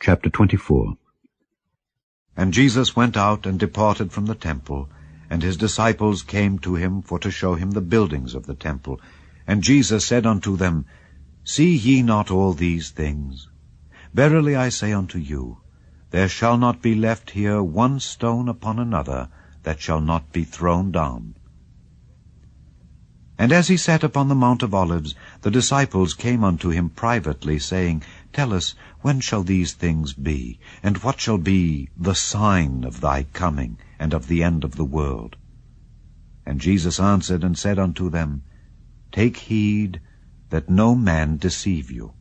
Chapter 24. And Jesus went out and departed from the temple, and his disciples came to him for to show him the buildings of the temple. And Jesus said unto them, See ye not all these things? Verily I say unto you, there shall not be left here one stone upon another that shall not be thrown down. And as he sat upon the Mount of Olives, the disciples came unto him privately, saying, Tell us, when shall these things be? And what shall be the sign of thy coming, and of the end of the world? And Jesus answered and said unto them, Take heed that no man deceive you.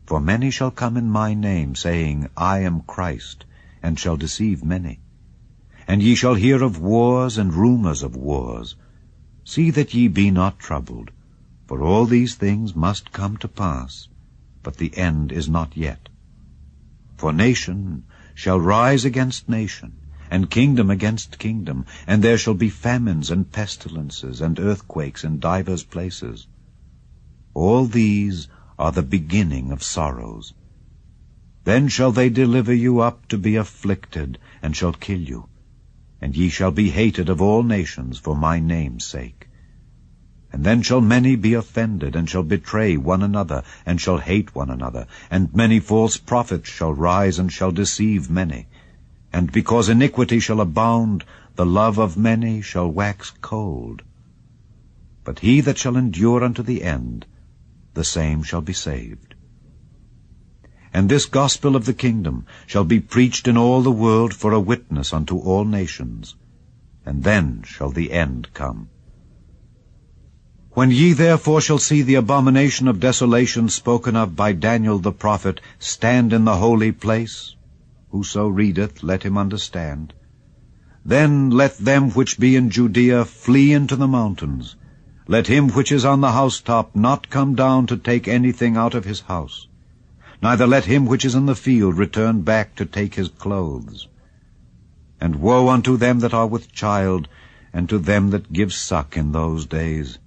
For many shall come in my name, saying, I am Christ, and shall deceive many. And ye shall hear of wars and rumors of wars. See that ye be not troubled, for all these things must come to pass, but the end is not yet. For nation shall rise against nation, and kingdom against kingdom, and there shall be famines and pestilences and earthquakes in divers places. All these are the beginning of sorrows. Then shall they deliver you up to be afflicted, and shall kill you. And ye shall be hated of all nations for my name's sake. And then shall many be offended, and shall betray one another, and shall hate one another. And many false prophets shall rise, and shall deceive many. And because iniquity shall abound, the love of many shall wax cold. But he that shall endure unto the end, the same shall be saved. And this gospel of the kingdom shall be preached in all the world for a witness unto all nations, and then shall the end come. When ye therefore shall see the abomination of desolation spoken of by Daniel the prophet stand in the holy place, whoso readeth, let him understand. Then let them which be in Judea flee into the mountains. Let him which is on the housetop not come down to take anything out of his house. Neither let him which is in the field return back to take his clothes. And woe unto them that are with child, and to them that give suck in those days.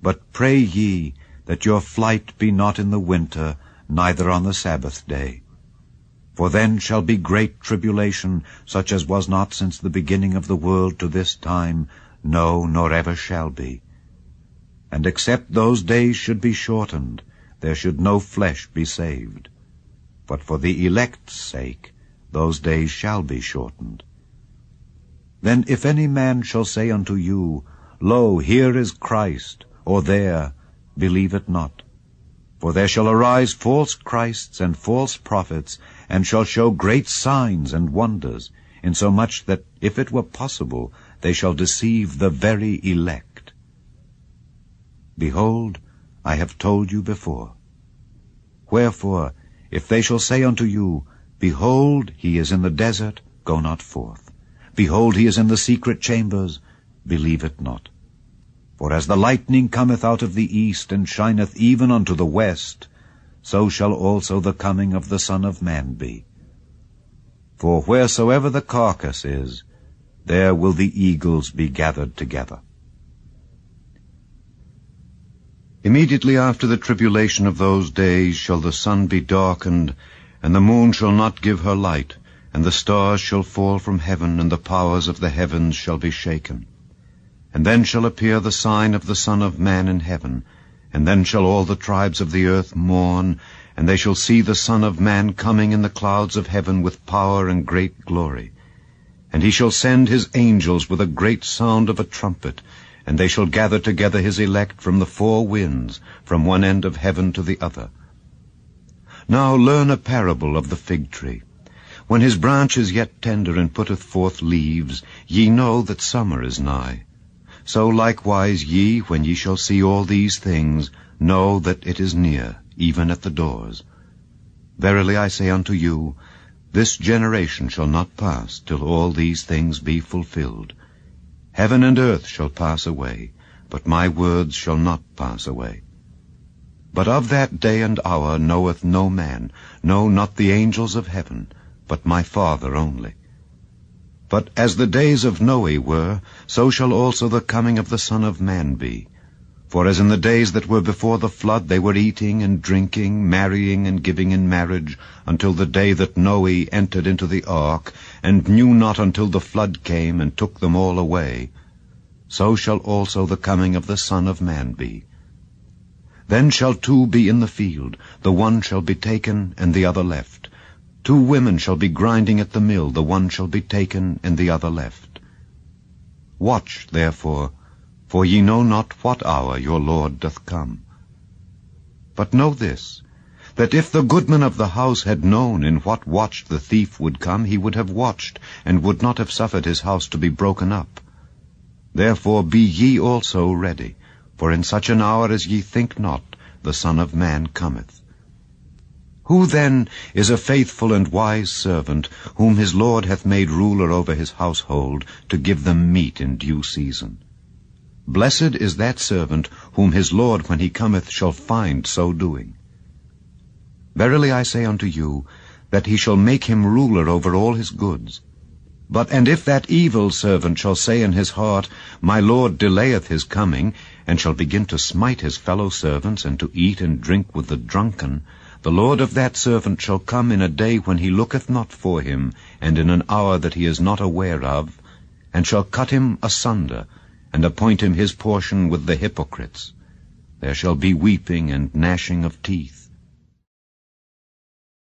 But pray ye that your flight be not in the winter, neither on the Sabbath day. For then shall be great tribulation, such as was not since the beginning of the world to this time, no, nor ever shall be. And except those days should be shortened, there should no flesh be saved. But for the elect's sake those days shall be shortened. Then if any man shall say unto you, Lo, here is Christ, or there, believe it not. For there shall arise false Christs and false prophets, and shall show great signs and wonders, insomuch that, if it were possible, they shall deceive the very elect. Behold, I have told you before. Wherefore, if they shall say unto you, Behold, he is in the desert, go not forth. Behold, he is in the secret chambers, believe it not. For as the lightning cometh out of the east, and shineth even unto the west, so shall also the coming of the Son of Man be. For wheresoever the carcass is, there will the eagles be gathered together. Immediately after the tribulation of those days shall the sun be darkened, and the moon shall not give her light, and the stars shall fall from heaven, and the powers of the heavens shall be shaken. And then shall appear the sign of the Son of Man in heaven, and then shall all the tribes of the earth mourn, and they shall see the Son of Man coming in the clouds of heaven with power and great glory. And he shall send his angels with a great sound of a trumpet, and they shall gather together his elect from the four winds, from one end of heaven to the other. Now learn a parable of the fig tree. When his branch is yet tender and putteth forth leaves, ye know that summer is nigh. So likewise ye, when ye shall see all these things, know that it is near, even at the doors. Verily I say unto you, this generation shall not pass till all these things be fulfilled. Heaven and earth shall pass away, but my words shall not pass away. But of that day and hour knoweth no man, no, not the angels of heaven, but my Father only. But as the days of Noe were, so shall also the coming of the Son of Man be. For as in the days that were before the flood they were eating and drinking, marrying and giving in marriage, until the day that Noe entered into the ark, and knew not until the flood came and took them all away, so shall also the coming of the Son of Man be. Then shall two be in the field, the one shall be taken and the other left. 2 women shall be grinding at the mill, the one shall be taken and the other left. Watch, therefore, for ye know not what hour your Lord doth come. But know this, that if the goodman of the house had known in what watch the thief would come, he would have watched, and would not have suffered his house to be broken up. Therefore be ye also ready, for in such an hour as ye think not, the Son of Man cometh. Who then is a faithful and wise servant, whom his Lord hath made ruler over his household, to give them meat in due season? Blessed is that servant, whom his Lord when he cometh shall find so doing. Verily I say unto you, that he shall make him ruler over all his goods. And if that evil servant shall say in his heart, My Lord delayeth his coming, and shall begin to smite his fellow servants, and to eat and drink with the drunken, the Lord of that servant shall come in a day when he looketh not for him, and in an hour that he is not aware of, and shall cut him asunder, and appoint him his portion with the hypocrites. There shall be weeping and gnashing of teeth.